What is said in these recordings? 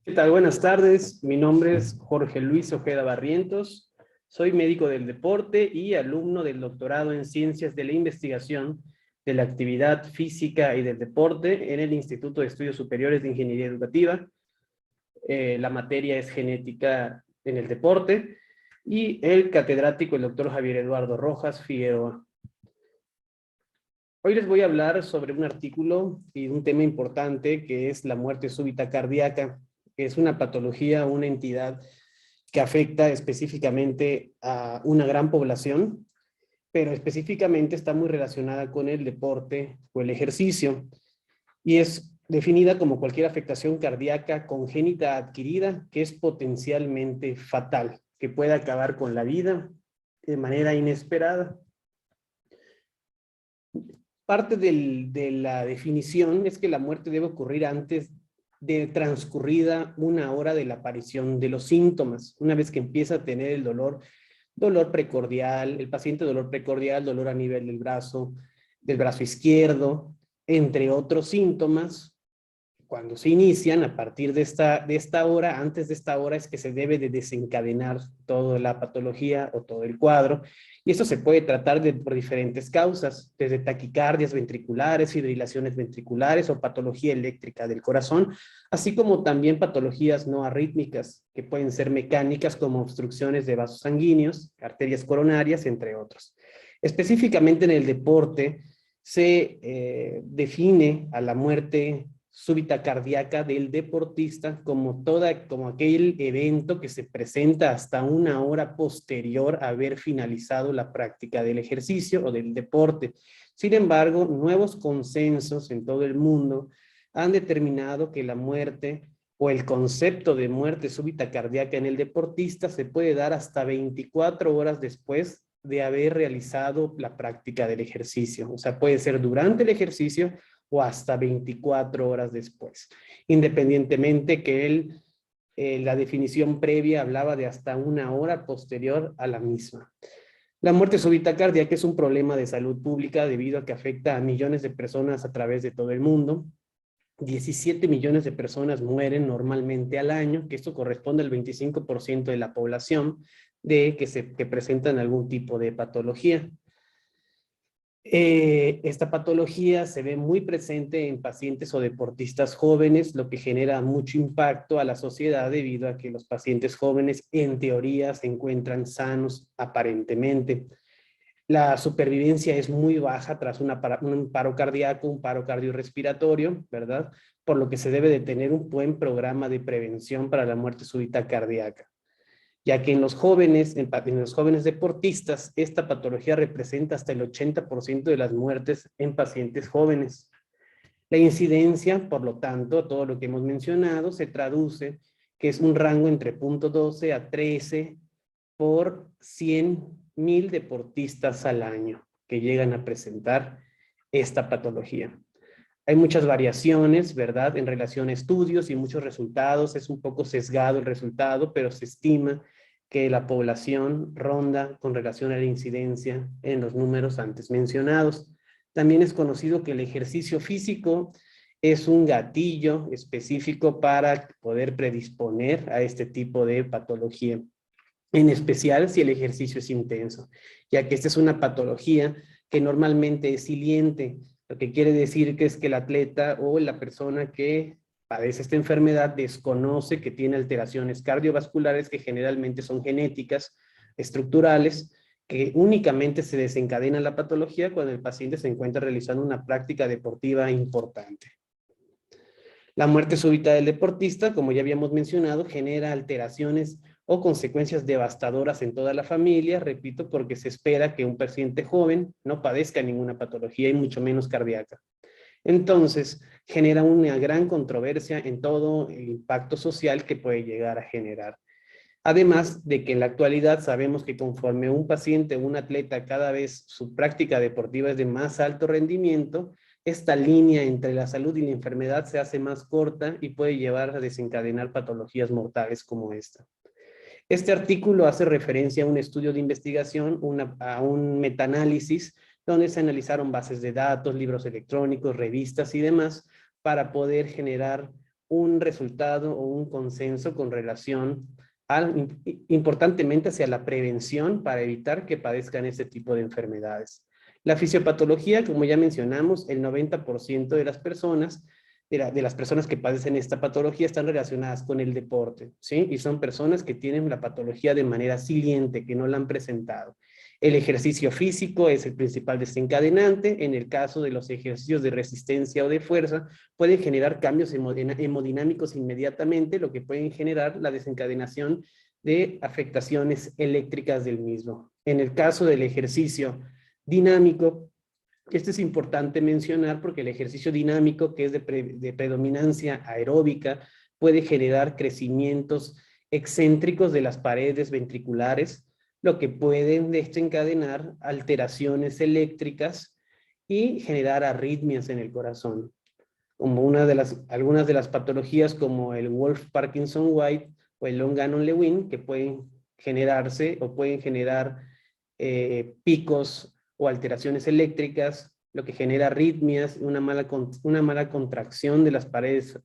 ¿Qué tal? Buenas tardes. Mi nombre es Jorge Luis Ojeda Barrientos. Soy médico del deporte y alumno del doctorado en Ciencias de la Investigación de la Actividad Física y del Deporte en el Instituto de Estudios Superiores de Ingeniería Educativa. La materia es genética en el deporte y el catedrático, el doctor Javier Eduardo Rojas Figueroa. Hoy les voy a hablar sobre un artículo y un tema importante que es la muerte súbita cardíaca, que es una patología, una entidad que afecta específicamente a una gran población, pero específicamente está muy relacionada con el deporte o el ejercicio y es definida como cualquier afectación cardíaca congénita adquirida que es potencialmente fatal, que puede acabar con la vida de manera inesperada. Parte de la definición es que la muerte debe ocurrir antes de transcurrida una hora de la aparición de los síntomas. Una vez que empieza a tener el dolor precordial, el paciente dolor precordial, dolor a nivel del brazo izquierdo, entre otros síntomas. Cuando se inician, a partir de esta hora, antes de esta hora es que se debe de desencadenar toda la patología o todo el cuadro, y esto se puede tratar por diferentes causas, desde taquicardias ventriculares, fibrilaciones ventriculares o patología eléctrica del corazón, así como también patologías no arrítmicas, que pueden ser mecánicas como obstrucciones de vasos sanguíneos, arterias coronarias, entre otros. Específicamente en el deporte se define a la muerte súbita cardíaca del deportista como aquel evento que se presenta hasta una hora posterior a haber finalizado la práctica del ejercicio o del deporte. Sin embargo, nuevos consensos en todo el mundo han determinado que la muerte o el concepto de muerte súbita cardíaca en el deportista se puede dar hasta 24 horas después de haber realizado la práctica del ejercicio. O sea, puede ser durante el ejercicio o hasta 24 horas después, independientemente que la definición previa hablaba de hasta una hora posterior a la misma. La muerte súbita cardíaca es un problema de salud pública debido a que afecta a millones de personas a través de todo el mundo. 17 millones de personas mueren normalmente al año, que esto corresponde al 25% de la población que presentan algún tipo de patología. Esta patología se ve muy presente en pacientes o deportistas jóvenes, lo que genera mucho impacto a la sociedad debido a que los pacientes jóvenes en teoría se encuentran sanos aparentemente. La supervivencia es muy baja tras un paro cardíaco, un paro cardiorrespiratorio, ¿verdad? Por lo que se debe de tener un buen programa de prevención para la muerte súbita cardíaca, ya que en los jóvenes deportistas, esta patología representa hasta el 80% de las muertes en pacientes jóvenes. La incidencia, por lo tanto, todo lo que hemos mencionado, se traduce que es un rango entre 0.12 a 13 por 100,000 deportistas al año que llegan a presentar esta patología. Hay muchas variaciones, ¿verdad? En relación a estudios y muchos resultados. Es un poco sesgado el resultado, pero se estima que la población ronda con relación a la incidencia en los números antes mencionados. También es conocido que el ejercicio físico es un gatillo específico para poder predisponer a este tipo de patología, en especial si el ejercicio es intenso, ya que esta es una patología que normalmente es siliente, lo que quiere decir que es que el atleta o la persona que padece esta enfermedad desconoce que tiene alteraciones cardiovasculares que generalmente son genéticas, estructurales, que únicamente se desencadena la patología cuando el paciente se encuentra realizando una práctica deportiva importante. La muerte súbita del deportista, como ya habíamos mencionado, genera alteraciones o consecuencias devastadoras en toda la familia, repito, porque se espera que un paciente joven no padezca ninguna patología y mucho menos cardíaca. Entonces, genera una gran controversia en todo el impacto social que puede llegar a generar. Además de que en la actualidad sabemos que conforme un paciente o un atleta cada vez su práctica deportiva es de más alto rendimiento, esta línea entre la salud y la enfermedad se hace más corta y puede llevar a desencadenar patologías mortales como esta. Este artículo hace referencia a un estudio de investigación, a un metaanálisis, donde se analizaron bases de datos, libros electrónicos, revistas y demás, para poder generar un resultado o un consenso con relación importantemente hacia la prevención para evitar que padezcan este tipo de enfermedades. La fisiopatología, como ya mencionamos, el 90% de las personas, de las personas que padecen esta patología están relacionadas con el deporte, ¿sí? Y son personas que tienen la patología de manera siliente, que no la han presentado. El ejercicio físico es el principal desencadenante. En el caso de los ejercicios de resistencia o de fuerza, pueden generar cambios hemodinámicos inmediatamente, lo que pueden generar la desencadenación de afectaciones eléctricas del mismo. En el caso del ejercicio dinámico, esto es importante mencionar porque el ejercicio dinámico, que es de predominancia aeróbica, puede generar crecimientos excéntricos de las paredes ventriculares, lo que pueden desencadenar alteraciones eléctricas y generar arritmias en el corazón. Como algunas de las patologías como el Wolff-Parkinson-White o el Long-Gannon-Lewin, que pueden generarse o pueden generar picos o alteraciones eléctricas, lo que genera arritmias, una mala contracción de las paredes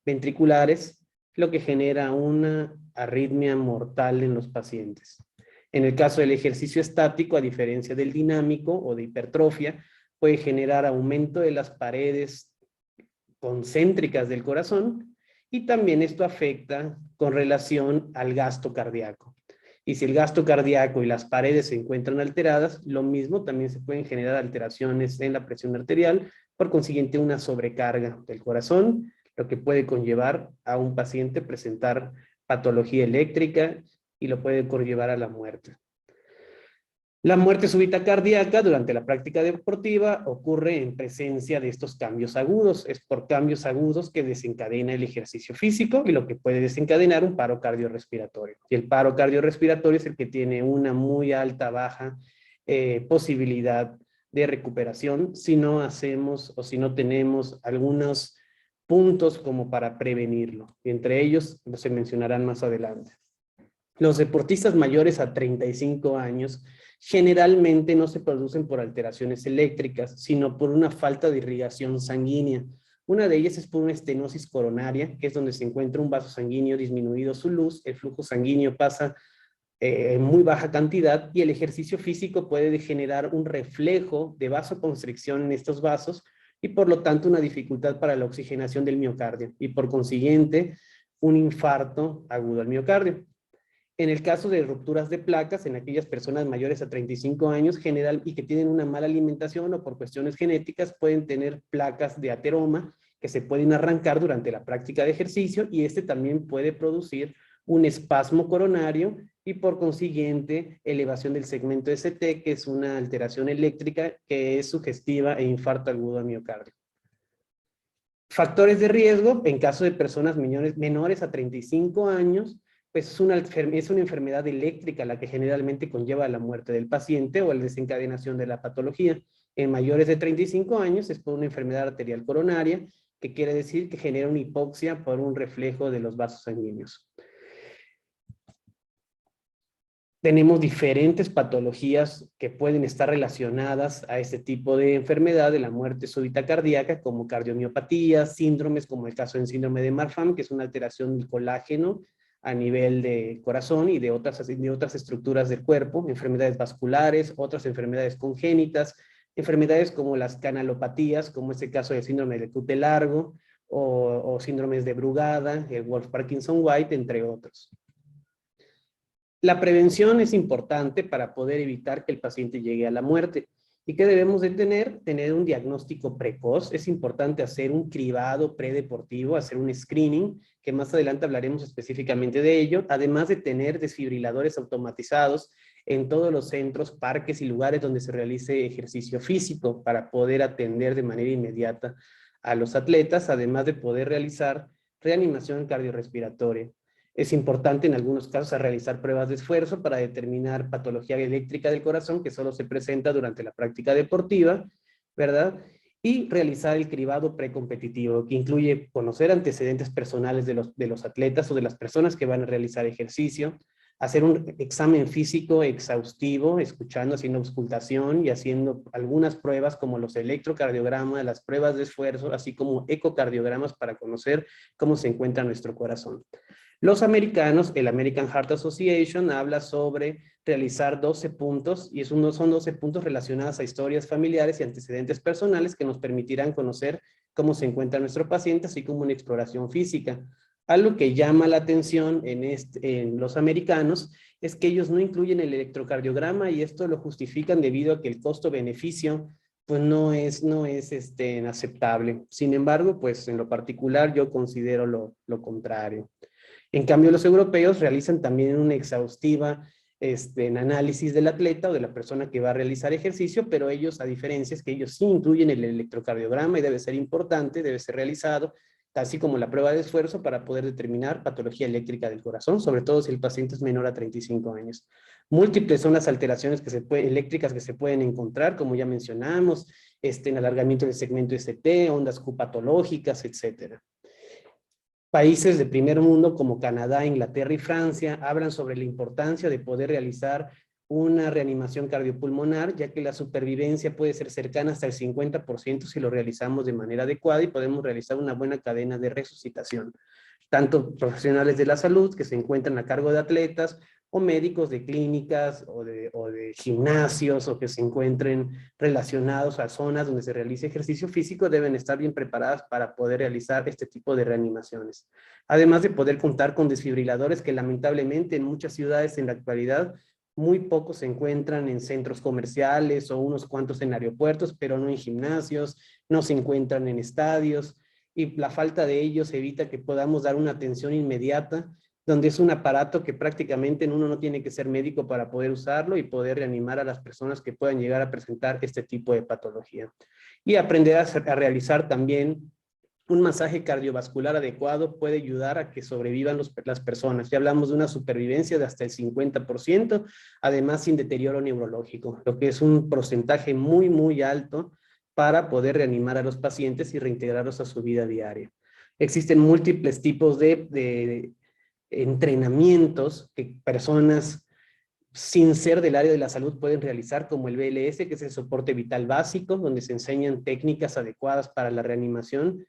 ventriculares, lo que genera una arritmia mortal en los pacientes. En el caso del ejercicio estático, a diferencia del dinámico o de hipertrofia, puede generar aumento de las paredes concéntricas del corazón y también esto afecta con relación al gasto cardíaco. Y si el gasto cardíaco y las paredes se encuentran alteradas, lo mismo también se pueden generar alteraciones en la presión arterial, por consiguiente una sobrecarga del corazón, lo que puede conllevar a un paciente presentar patología eléctrica y lo puede conllevar a la muerte. La muerte súbita cardíaca durante la práctica deportiva ocurre en presencia de estos cambios agudos. Es por cambios agudos que desencadena el ejercicio físico y lo que puede desencadenar un paro cardiorrespiratorio. Y el paro cardiorrespiratorio es el que tiene una muy alta, baja posibilidad de recuperación si no hacemos o si no tenemos algunos puntos como para prevenirlo. Y entre ellos se mencionarán más adelante. Los deportistas mayores a 35 años generalmente no se producen por alteraciones eléctricas, sino por una falta de irrigación sanguínea. Una de ellas es por una estenosis coronaria, que es donde se encuentra un vaso sanguíneo disminuido su luz, el flujo sanguíneo pasa en muy baja cantidad y el ejercicio físico puede generar un reflejo de vasoconstricción en estos vasos y por lo tanto una dificultad para la oxigenación del miocardio y por consiguiente un infarto agudo al miocardio. En el caso de rupturas de placas, en aquellas personas mayores a 35 años general y que tienen una mala alimentación o por cuestiones genéticas, pueden tener placas de ateroma que se pueden arrancar durante la práctica de ejercicio y este también puede producir un espasmo coronario y por consiguiente elevación del segmento ST, que es una alteración eléctrica que es sugestiva e infarto agudo al miocardio. Factores de riesgo en caso de personas menores a 35 años, pues es una enfermedad eléctrica la que generalmente conlleva la muerte del paciente o la desencadenación de la patología. En mayores de 35 años es por una enfermedad arterial coronaria, que quiere decir que genera una hipoxia por un reflejo de los vasos sanguíneos. Tenemos diferentes patologías que pueden estar relacionadas a este tipo de enfermedad de la muerte súbita cardíaca, como cardiomiopatías, síndromes, como el caso del síndrome de Marfan, que es una alteración del colágeno a nivel de corazón y de otras estructuras del cuerpo, enfermedades vasculares, otras enfermedades congénitas, enfermedades como las canalopatías, como es el caso del síndrome de Cute largo, o síndromes de Brugada, el Wolff-Parkinson-White, entre otros. La prevención es importante para poder evitar que el paciente llegue a la muerte. ¿Y qué debemos de tener? Tener un diagnóstico precoz. Es importante hacer un cribado predeportivo, hacer un screening, que más adelante hablaremos específicamente de ello, además de tener desfibriladores automatizados en todos los centros, parques y lugares donde se realice ejercicio físico para poder atender de manera inmediata a los atletas, además de poder realizar reanimación cardiorrespiratoria. Es importante en algunos casos realizar pruebas de esfuerzo para determinar patología eléctrica del corazón que solo se presenta durante la práctica deportiva, ¿verdad? Y realizar el cribado precompetitivo, que incluye conocer antecedentes personales de los atletas o de las personas que van a realizar ejercicio, hacer un examen físico exhaustivo, escuchando, haciendo auscultación y haciendo algunas pruebas como los electrocardiogramas, las pruebas de esfuerzo, así como ecocardiogramas para conocer cómo se encuentra nuestro corazón. Los americanos, el American Heart Association, habla sobre realizar 12 puntos, y son 12 puntos relacionados a historias familiares y antecedentes personales que nos permitirán conocer cómo se encuentra nuestro paciente, así como una exploración física. Algo que llama la atención en los americanos es que ellos no incluyen el electrocardiograma, y esto lo justifican debido a que el costo-beneficio pues no es aceptable. Sin embargo, pues en lo particular yo considero lo contrario. En cambio, los europeos realizan también una exhaustiva análisis del atleta o de la persona que va a realizar ejercicio, pero ellos, a diferencia, es que ellos sí incluyen el electrocardiograma y debe ser importante, debe ser realizado, así como la prueba de esfuerzo para poder determinar patología eléctrica del corazón, sobre todo si el paciente es menor a 35 años. Múltiples son las alteraciones eléctricas que se pueden encontrar, como ya mencionamos, en alargamiento del segmento ST, ondas Q patológicas, etcétera. Países de primer mundo como Canadá, Inglaterra y Francia hablan sobre la importancia de poder realizar una reanimación cardiopulmonar, ya que la supervivencia puede ser cercana hasta el 50% si lo realizamos de manera adecuada, y podemos realizar una buena cadena de resucitación. Tanto profesionales de la salud que se encuentran a cargo de atletas, o médicos de clínicas o de gimnasios, o que se encuentren relacionados a zonas donde se realice ejercicio físico, deben estar bien preparadas para poder realizar este tipo de reanimaciones. Además de poder contar con desfibriladores que lamentablemente en muchas ciudades en la actualidad muy pocos se encuentran en centros comerciales o unos cuantos en aeropuertos, pero no en gimnasios, no se encuentran en estadios, y la falta de ellos evita que podamos dar una atención inmediata, donde es un aparato que prácticamente uno no tiene que ser médico para poder usarlo y poder reanimar a las personas que puedan llegar a presentar este tipo de patología. Y aprender a realizar también un masaje cardiovascular adecuado puede ayudar a que sobrevivan las personas. Ya hablamos de una supervivencia de hasta el 50%, además sin deterioro neurológico, lo que es un porcentaje muy, muy alto para poder reanimar a los pacientes y reintegrarlos a su vida diaria. Existen múltiples tipos de entrenamientos que personas sin ser del área de la salud pueden realizar, como el BLS, que es el soporte vital básico, donde se enseñan técnicas adecuadas para la reanimación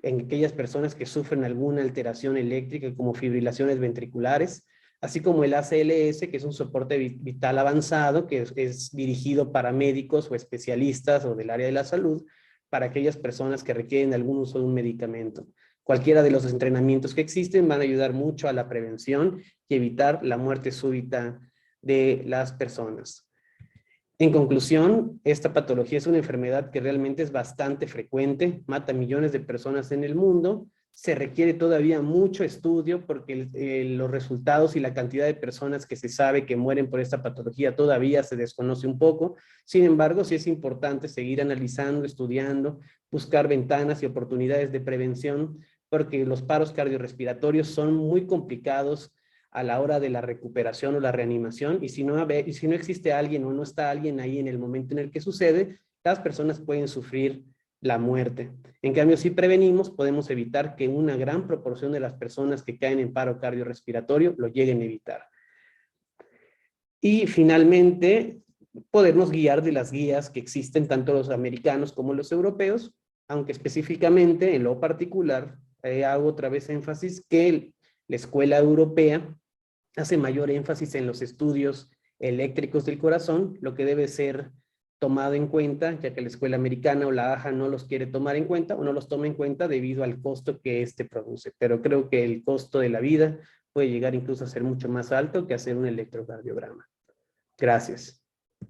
en aquellas personas que sufren alguna alteración eléctrica, como fibrilaciones ventriculares, así como el ACLS, que es un soporte vital avanzado, que es dirigido para médicos o especialistas o del área de la salud, para aquellas personas que requieren algún uso de un medicamento. Cualquiera de los entrenamientos que existen van a ayudar mucho a la prevención y evitar la muerte súbita de las personas. En conclusión, esta patología es una enfermedad que realmente es bastante frecuente, mata a millones de personas en el mundo. Se requiere todavía mucho estudio porque los resultados y la cantidad de personas que se sabe que mueren por esta patología todavía se desconoce un poco. Sin embargo, sí es importante seguir analizando, estudiando, buscar ventanas y oportunidades de prevención, porque los paros cardiorrespiratorios son muy complicados a la hora de la recuperación o la reanimación, y si no existe alguien o no está alguien ahí en el momento en el que sucede, las personas pueden sufrir la muerte. En cambio, si prevenimos, podemos evitar que una gran proporción de las personas que caen en paro cardiorrespiratorio lo lleguen a evitar. Y finalmente, podernos guiar de las guías que existen tanto los americanos como los europeos, aunque específicamente en lo particular hago otra vez énfasis que la escuela europea hace mayor énfasis en los estudios eléctricos del corazón, lo que debe ser tomado en cuenta, ya que la escuela americana o la AHA no los quiere tomar en cuenta o no los toma en cuenta debido al costo que este produce. Pero creo que el costo de la vida puede llegar incluso a ser mucho más alto que hacer un electrocardiograma. Gracias.